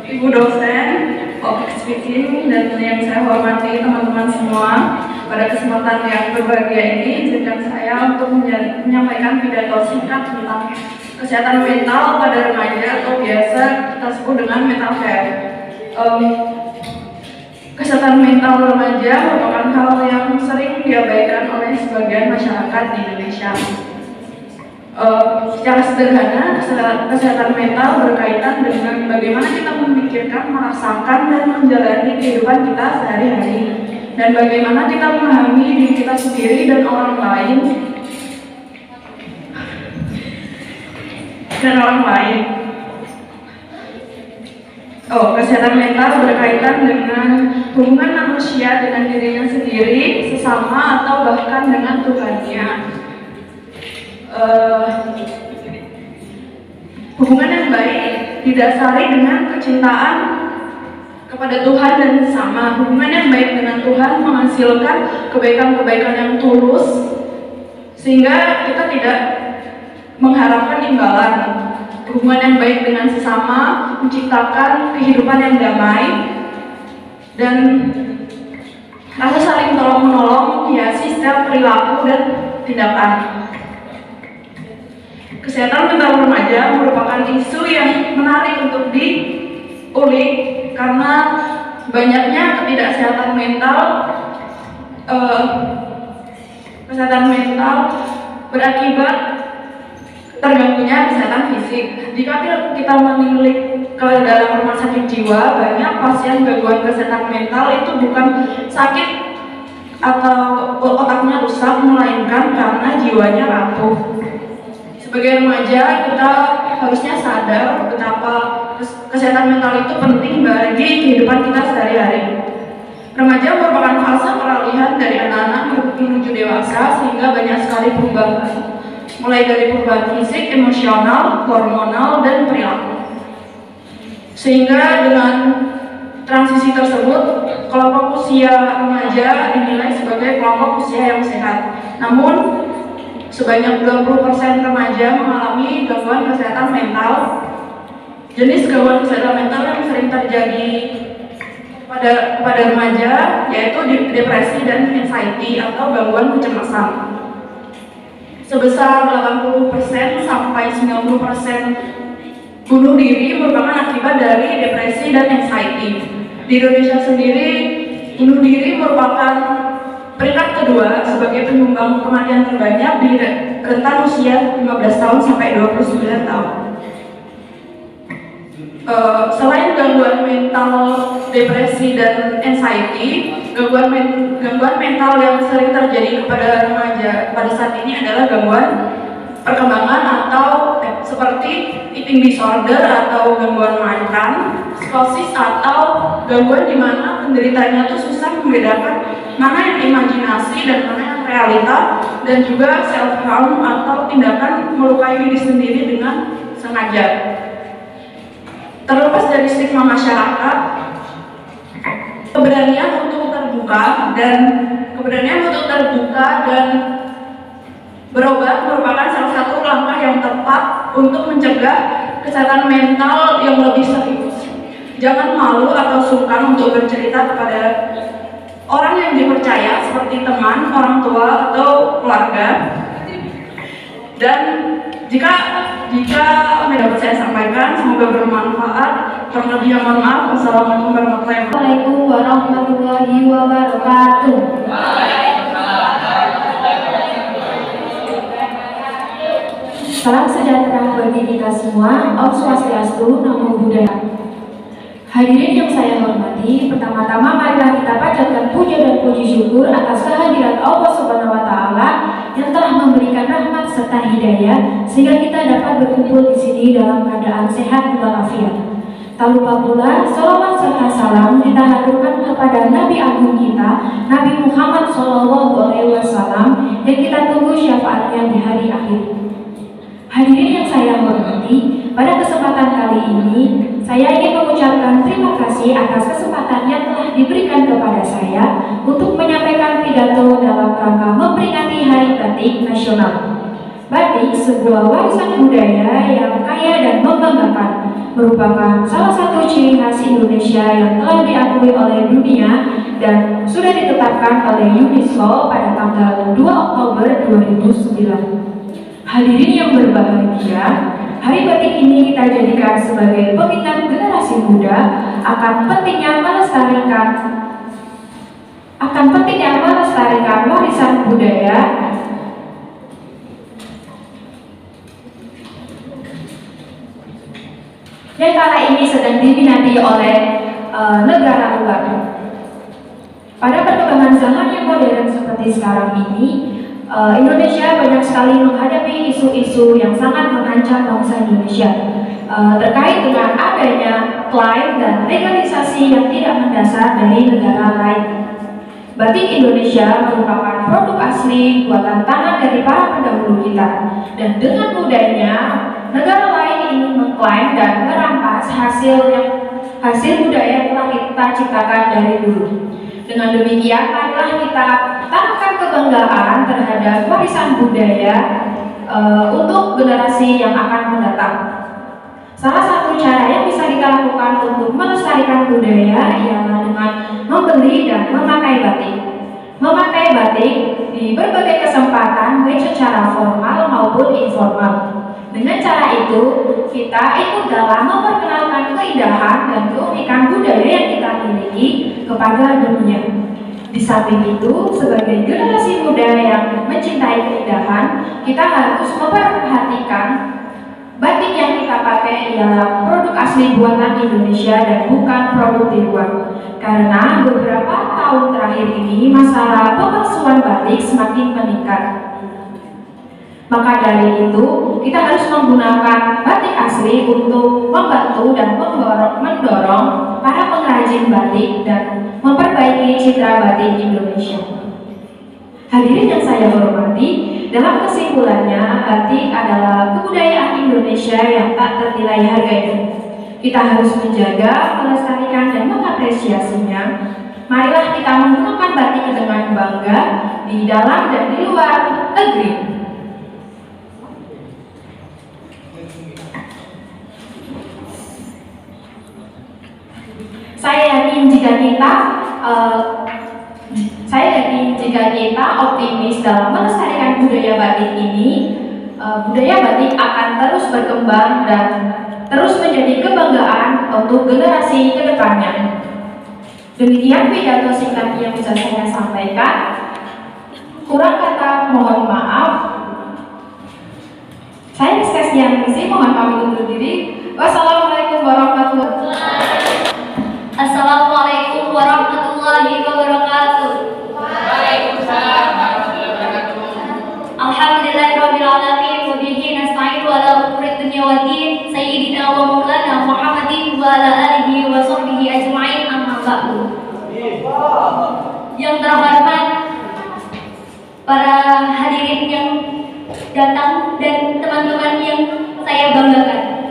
Ibu dosen, public speaking, dan yang saya hormati teman-teman semua. Pada kesempatan yang berbahagia ini, izinkan saya untuk menyampaikan pidato singkat tentang kesehatan mental pada remaja atau biasa kita sebut dengan mental health. Kesehatan mental remaja merupakan hal yang sering diabaikan oleh sebagian masyarakat di Indonesia. Secara sederhana, kesehatan mental berkaitan dengan bagaimana kita memikirkan, merasakan, dan menjalani kehidupan kita sehari-hari, dan bagaimana kita memahami diri kita sendiri dan orang lain. Kesehatan mental berkaitan dengan hubungan manusia dengan dirinya sendiri, sesama, atau bahkan dengan Tuhannya. Hubungan yang baik didasari dengan kecintaan kepada Tuhan dan sesama. Hubungan yang baik dengan Tuhan menghasilkan kebaikan-kebaikan yang tulus, sehingga kita tidak mengharapkan imbalan. Hubungan yang baik dengan sesama menciptakan kehidupan yang damai, dan rasa saling tolong-menolong menghiasi setiap perilaku dan tindakan. Kesehatan mental remaja merupakan isu yang menarik untuk diulik karena banyaknya ketidaksehatan mental. Kesehatan mental berakibat terganggunya kesehatan fisik. Jika kita menilik ke dalam rumah sakit jiwa, banyak pasien gangguan kesehatan mental itu bukan sakit atau otaknya rusak, melainkan karena jiwanya rapuh. Sebagai remaja, kita harusnya sadar betapa kesehatan mental itu penting bagi kehidupan kita sehari-hari. Remaja merupakan fase peralihan dari anak-anak menuju dewasa, sehingga banyak sekali perubahan, mulai dari perubahan fisik, emosional, hormonal, dan perilaku. Sehingga dengan transisi tersebut, kelompok usia remaja dinilai sebagai kelompok usia yang sehat. Namun, sebanyak 20% remaja mengalami gangguan kesehatan mental. Jenis gangguan kesehatan mental yang sering terjadi pada remaja yaitu depresi dan anxiety atau gangguan kecemasan. Sebesar 80% sampai 90% bunuh diri merupakan akibat dari depresi dan anxiety. Di Indonesia sendiri, bunuh diri merupakan peringkat kedua sebagai penyumbang kematian terbanyak di rentan usia 15 tahun sampai 29 tahun. Selain gangguan mental, depresi, dan anxiety, gangguan mental yang sering terjadi kepada remaja pada saat ini adalah gangguan perkembangan atau seperti eating disorder atau gangguan makan, psikosis atau gangguan di mana penderitanya tuh susah membedakan mana yang imajinasi dan mana yang realita, dan juga self harm atau tindakan melukai diri sendiri dengan sengaja. Terlepas dari stigma masyarakat, keberanian untuk terbuka dan berobat merupakan salah satu langkah yang tepat untuk mencegah kesehatan mental yang lebih serius. Jangan malu atau sungkan untuk bercerita kepada orang yang dipercaya seperti teman, orang tua, atau keluarga. Dan jika dapat saya sampaikan, semoga bermanfaat. Kurang lebih mohon maaf. Wassalamualaikum warahmatullahi wabarakatuh. Salam sejahtera bagi kita semua. Om Swastiastu, Namo Buddhaya. Hadirin yang saya hormati, pertama-tama marilah kita panjatkan puja dan puji syukur atas kehadiran Allah Subhanahu wa Ta'ala yang telah memberikan rahmat serta hidayah sehingga kita dapat berkumpul di sini dalam keadaan sehat walafiat. Tak lupa pula salawat serta salam kita haturkan kepada Nabi Agung kita, Nabi Muhammad SAW, yang kita tunggu syafaatnya di hari akhir. Hadirin yang saya hormati, pada kesempatan kali ini saya ingin mengucapkan terima kasih atas kesempatan yang telah diberikan kepada saya untuk menyampaikan pidato dalam rangka memperingati Hari Batik Nasional. Batik, sebuah warisan budaya yang kaya dan membanggakan, merupakan salah satu ciri ciri khas Indonesia yang telah diakui oleh dunia dan sudah ditetapkan oleh UNESCO pada tanggal 2 Oktober 2009. Hadirin yang berbahagia, Hari Batik ini kita jadikan sebagai pengingat generasi muda akan pentingnya melestarikan warisan budaya yang kala ini sedang diminati oleh negara luar. Pada perkembangan zaman yang modern seperti sekarang ini, Indonesia banyak sekali menghadapi isu-isu yang sangat mengancam bangsa Indonesia terkait dengan adanya klaim dan legalisasi yang tidak mendasar dari negara lain. Batik Indonesia merupakan produk asli buatan tangan dari para pendahulu kita, dan dengan mudahnya negara lain ingin mengklaim dan merampas hasil budaya yang telah kita ciptakan dari dulu. Dengan demikian, marilah kita tanamkan kebanggaan terhadap warisan budaya untuk generasi yang akan mendatang. Salah satu cara yang bisa kita lakukan untuk melestarikan budaya ialah dengan membeli dan memakai batik. Memakai batik di berbagai kesempatan, baik secara formal maupun informal. Dengan cara itu, kita ikut dalam memperkenalkan keindahan dan keunikan budaya yang kita miliki kepada dunia. Di samping itu, sebagai generasi muda yang mencintai keindahan, kita harus memperhatikan batik yang kita pakai ialah produk asli buatan Indonesia dan bukan produk di luar. Karena beberapa tahun terakhir ini masalah pemalsuan batik semakin meningkat. Maka dari itu, kita harus menggunakan batik asli untuk membantu dan mendorong para pengrajin batik dan memperbaiki citra batik Indonesia. Hadirin yang saya hormati, dalam kesimpulannya, batik adalah kebudayaan Indonesia yang tak ternilai harganya. Kita harus menjaga, melestarikan, dan mengapresiasinya. Marilah kita menggunakan batik dengan bangga di dalam dan di luar negeri. Saya yakin jika kita optimis dalam melestarikan budaya batik ini, budaya batik akan terus berkembang dan terus menjadi kebanggaan untuk generasi kedepannya. Demikian pidato singkat yang bisa saya sampaikan. Kurang kata mohon maaf. Saya Rizka Sianisi, mohon pamit undur diri. Wassalamualaikum warahmatullahi wabarakatuh. Assalamualaikum warahmatullahi wabarakatuh. Waalaikumsalam warahmatullahi wabarakatuh. Alhamdulillahirabbil alamin wa bihi nasta'inu ala umuri dunya waddin sayyidina wa maulana Muhammadin wa ala alihi wa sahbihi ajma'in, amma ba'du. Yang terhormat para hadirin yang datang dan teman-teman yang saya banggakan.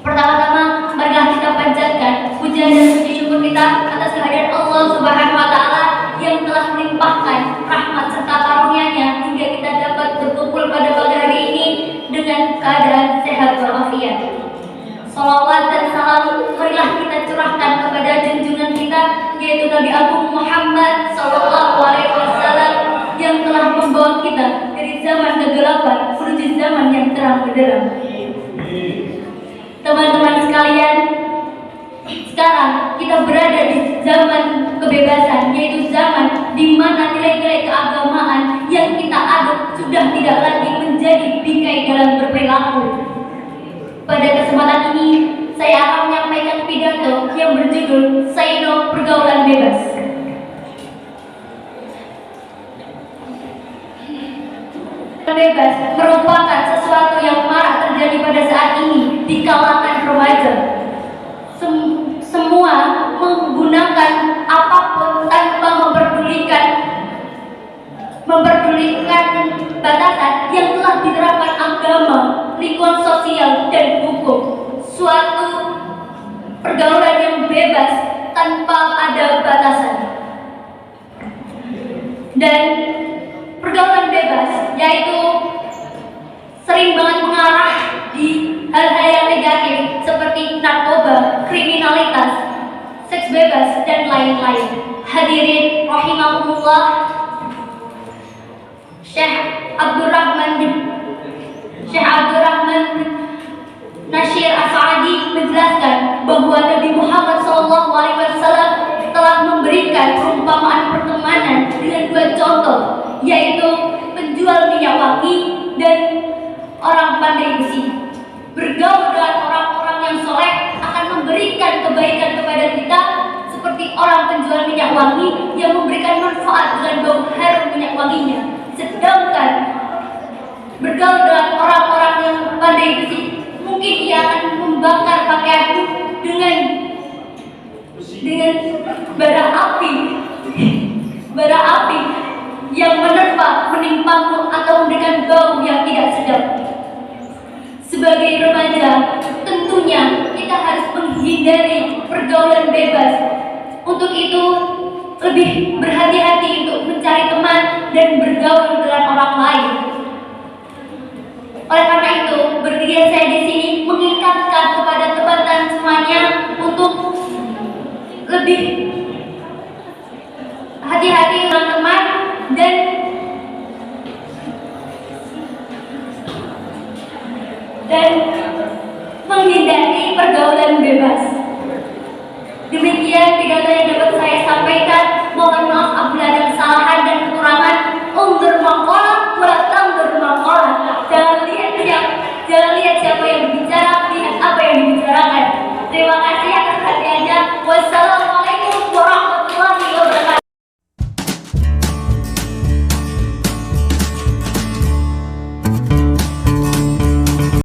Pertama-tama, marilah kita panjatkan puja dan puji syukur kita atas kehadiran Allah Subhanahu wa taala yang telah melimpahkan rahmat serta karunia-Nya hingga kita dapat berkumpul pada pagi hari ini dengan keadaan sehat walafiat. Salawat dan salam marilah kita curahkan kepada junjungan kita, yaitu Nabi Agung Muhammad sallallahu alaihi wasallam yang telah membawa kita dari zaman kegelapan menuju zaman yang terang benderang. Teman-teman sekalian, sekarang kita berada di zaman kebebasan, yaitu zaman di mana nilai-nilai keagamaan yang kita adop sudah tidak lagi menjadi bingkai dalam berperilaku. Pada kesempatan ini, saya akan menyampaikan pidato yang berjudul Say No Pergaulan Bebas. Bebas merupakan sesuatu yang marak terjadi pada saat ini di kalangan remaja. Semua menggunakan apapun tanpa memperdulikan batasan yang telah diterapkan agama, lingkungan sosial, dan hukum. Suatu pergaulan yang bebas tanpa ada batasan. Dan pergaulan bebas yaitu sering banget mengarah di hal-hal yang negatif seperti narkoba, kriminalitas, seks bebas, dan lain-lain. Hadirin rahimakumullah, Syekh Abdurrahman Nasyir As-Sa'adi menjelaskan bahwa Nabi Muhammad SAW telah memberikan perumpamaan pertemanan dengan dua contoh, yaitu penjual minyak wangi dan orang pandai besi. Bergaul dengan orang-orang yang soleh akan memberikan kebaikan kepada kita, seperti orang penjual minyak wangi yang memberikan manfaat dengan bau harum minyak wanginya. Sedangkan bergaul dengan orang-orang yang pandai besi, mungkin ia akan membakar pakaianmu dengan bara api yang menimpamu atau memberikan bau yang tidak sedap. Sebagai remaja, tentunya kita harus menghindari pergaulan bebas. Untuk itu, lebih berhati-hati untuk mencari teman dan bergaul dengan orang lain. Oleh karena itu, berdiri saya di sini mengingatkan kepada teman-teman semuanya untuk lebih hati-hati dengan teman dan menghindari pergaulan bebas. Demikian pidato yang dapat saya sampaikan. Mohon maaf apabila ada kesalahan dan kekurangan. Undur maqalah.